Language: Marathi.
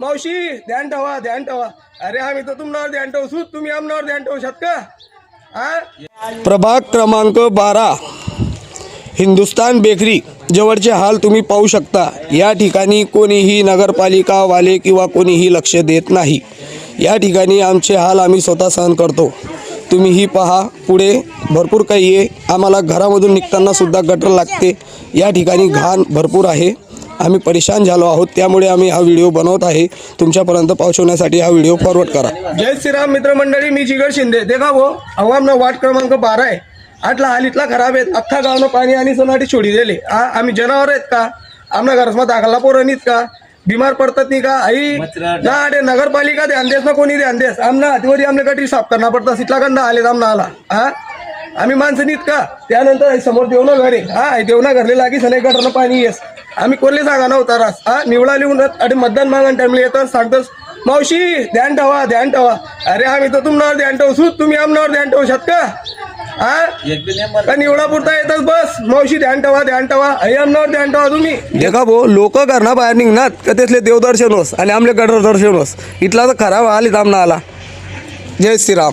मावशी ध्यान ठेवा ध्यान ठेवा. अरे आम्ही तर तुमच्यावर ध्यान ठेवू, तुम्ही आमच्यावर ध्यान ठेवू शकता का? प्रभाग क्रमांक 12 हिंदुस्तान बेकरी जवळचे हाल तुम्ही पाहू शकता. या ठिकाणी कोणीही नगरपालिकावाले किंवा कोणीही लक्ष देत नाही. या ठिकाणी आमचे हाल आम्ही स्वतः सहन करतो. तुम्हीही पहा, पुढे भरपूर काही आहे. आम्हाला घरामधून निघताना सुद्धा गटर लागते. या ठिकाणी घाण भरपूर आहे. आम्ही परेशान झालो आहोत, त्यामुळे आम्ही हा व्हिडिओ बनवत आहे. तुमच्यापर्यंत पोहोचवण्यासाठी हा व्हिडिओ फॉरवर्ड करा. जय श्रीराम मित्रमंडळी, मी जिगर शिंदे. देखा वो हवामना वार्ड क्रमांक 12 आहे. आटला हाल इतला खराब आहे. अख्खा गावनं पाणी आणि सोनाटी छोडी दिले. आम्ही जनावर आहेत का? आमना घरसमा दाखला पोरं नाहीत का? बीमार पडतात नाही का? आई ना अरे नगरपालिका ध्यान देस ना कोणी ध्यान देस. आमना हातीवरी आमने गटरी साफ करना पडता. इतला गंदा आले आमना आला. आम्ही माणसं नाहीत का? त्यानंतर समोर देवना घर आहे. देवना घरले लागी सने गटरनं पाणी येस. आम्ही कोल्हे जागा नव्हता रास. निवडा लिहून आणि मतदान मागण टाइमला येतात सांगतोस मावशी ध्यान ठेवा ध्यान ठेवा. अरे आम्ही तर तुमच्यावर ध्यान ठेवू, तुम्ही आमच्यावर ध्यान ठेवू शकता का? निवडा पुरता येतच बस. मावशी ध्यान ठेवा ध्यान ठेवा. आई आमच्यावर ध्यान ठेवा तुम्ही. देखा भाऊ, लोक घरना बाहेर निघणार का तेसले देवदर्शन होस आणि आमले गटर दर्शन होस. इथला तर खराब हाल आमना आला. जय श्रीराम.